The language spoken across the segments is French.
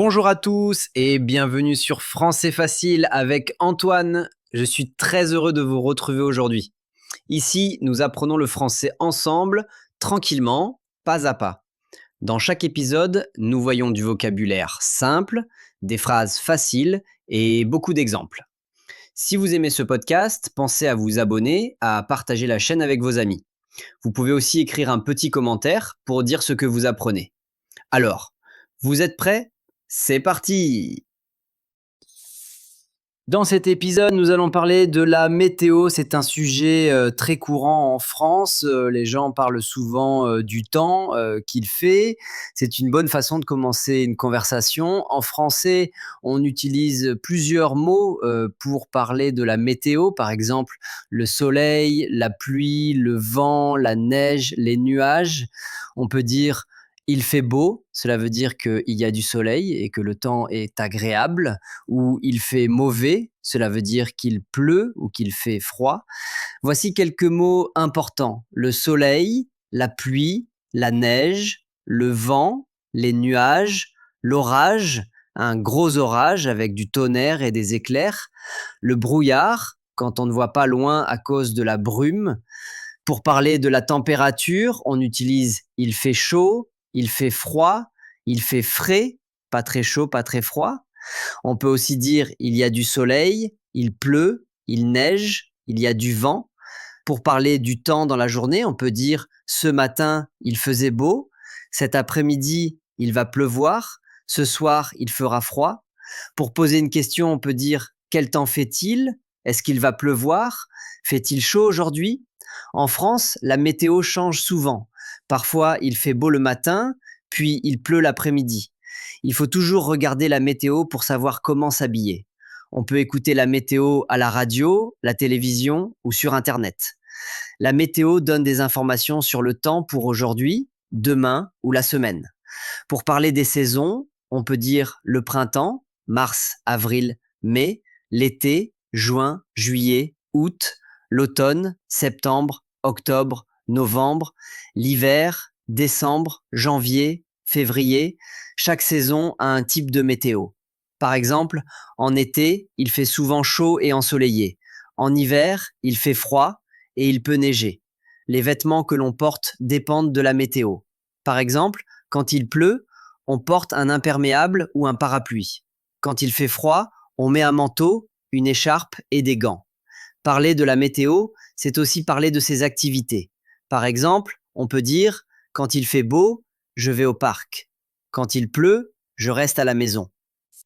Bonjour à tous et bienvenue sur Français Facile avec Antoine. Je suis très heureux de vous retrouver aujourd'hui. Ici, nous apprenons le français ensemble, tranquillement, pas à pas. Dans chaque épisode, nous voyons du vocabulaire simple, des phrases faciles et beaucoup d'exemples. Si vous aimez ce podcast, pensez à vous abonner, à partager la chaîne avec vos amis. Vous pouvez aussi écrire un petit commentaire pour dire ce que vous apprenez. Alors, vous êtes prêts? C'est parti! Dans cet épisode, nous allons parler de la météo. C'est un sujet très courant en France. Les gens parlent souvent du temps qu'il fait. C'est une bonne façon de commencer une conversation. En français, on utilise plusieurs mots pour parler de la météo. Par exemple, le soleil, la pluie, le vent, la neige, les nuages. On peut dire il fait beau, cela veut dire qu'il y a du soleil et que le temps est agréable, ou il fait mauvais, cela veut dire qu'il pleut ou qu'il fait froid. Voici quelques mots importants. Le soleil, la pluie, la neige, le vent, les nuages, l'orage, un gros orage avec du tonnerre et des éclairs, le brouillard, quand on ne voit pas loin à cause de la brume. Pour parler de la température, on utilise il fait chaud, il fait froid, il fait frais, pas très chaud, pas très froid. On peut aussi dire il y a du soleil, il pleut, il neige, il y a du vent. Pour parler du temps dans la journée, on peut dire ce matin il faisait beau, cet après-midi il va pleuvoir, ce soir il fera froid. Pour poser une question, on peut dire quel temps fait-il? Est-ce qu'il va pleuvoir? Fait-il chaud aujourd'hui? En France, la météo change souvent. Parfois, il fait beau le matin, puis il pleut l'après-midi. Il faut toujours regarder la météo pour savoir comment s'habiller. On peut écouter la météo à la radio, la télévision ou sur Internet. La météo donne des informations sur le temps pour aujourd'hui, demain ou la semaine. Pour parler des saisons, on peut dire le printemps, mars, avril, mai, l'été, juin, juillet, août, l'automne, septembre, octobre, novembre, l'hiver, décembre, janvier, février. Chaque saison a un type de météo. Par exemple, en été, il fait souvent chaud et ensoleillé. En hiver, il fait froid et il peut neiger. Les vêtements que l'on porte dépendent de la météo. Par exemple, quand il pleut, on porte un imperméable ou un parapluie. Quand il fait froid, on met un manteau, une écharpe et des gants. Parler de la météo, c'est aussi parler de ses activités. Par exemple, on peut dire quand il fait beau, je vais au parc. Quand il pleut, je reste à la maison.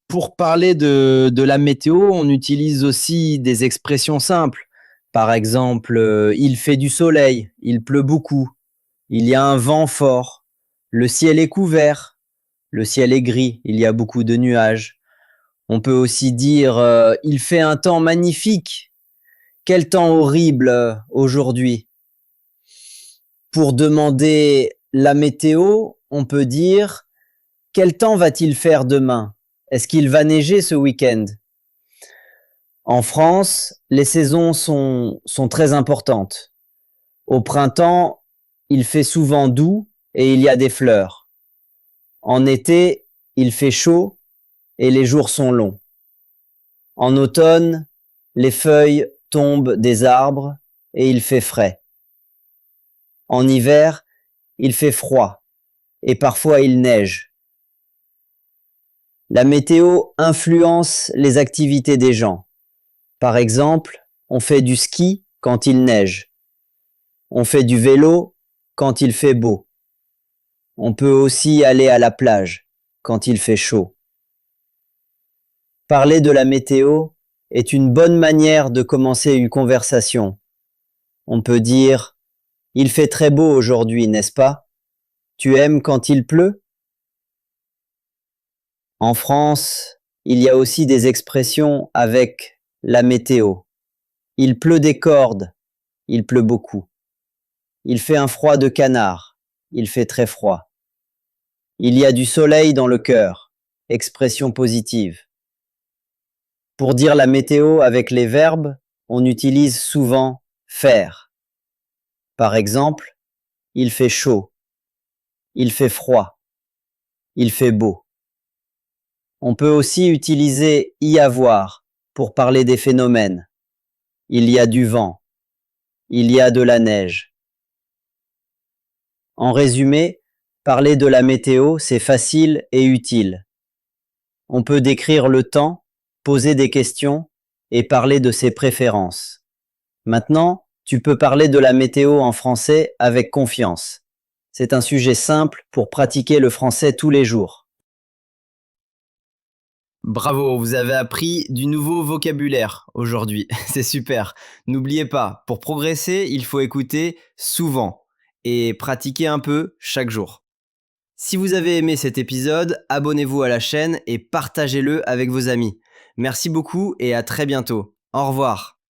Pour parler de la météo, on utilise aussi des expressions simples. Par exemple, il fait du soleil, il pleut beaucoup, il y a un vent fort, le ciel est couvert, le ciel est gris, il y a beaucoup de nuages. On peut aussi dire il fait un temps magnifique, quel temps horrible aujourd'hui. Pour demander la météo, on peut dire quel temps va-t-il faire demain? Est-ce qu'il va neiger ce week-end? En France, les saisons sont très importantes. Au printemps, il fait souvent doux et il y a des fleurs. En été, il fait chaud et les jours sont longs. En automne, les feuilles tombent des arbres et il fait frais. En hiver, il fait froid et parfois il neige. La météo influence les activités des gens. Par exemple, on fait du ski quand il neige. On fait du vélo quand il fait beau. On peut aussi aller à la plage quand il fait chaud. Parler de la météo est une bonne manière de commencer une conversation. On peut dire « Il fait très beau aujourd'hui, n'est-ce pas? Tu aimes quand il pleut ?» En France, il y a aussi des expressions avec la météo. Il pleut des cordes, il pleut beaucoup. Il fait un froid de canard, il fait très froid. Il y a du soleil dans le cœur, expression positive. Pour dire la météo avec les verbes, on utilise souvent faire. Par exemple, il fait chaud, il fait froid, il fait beau. On peut aussi utiliser y avoir pour parler des phénomènes. Il y a du vent. Il y a de la neige. En résumé, parler de la météo, c'est facile et utile. On peut décrire le temps, poser des questions et parler de ses préférences. Maintenant, tu peux parler de la météo en français avec confiance. C'est un sujet simple pour pratiquer le français tous les jours. Bravo, vous avez appris du nouveau vocabulaire aujourd'hui. C'est super. N'oubliez pas, pour progresser, il faut écouter souvent et pratiquer un peu chaque jour. Si vous avez aimé cet épisode, abonnez-vous à la chaîne et partagez-le avec vos amis. Merci beaucoup et à très bientôt. Au revoir.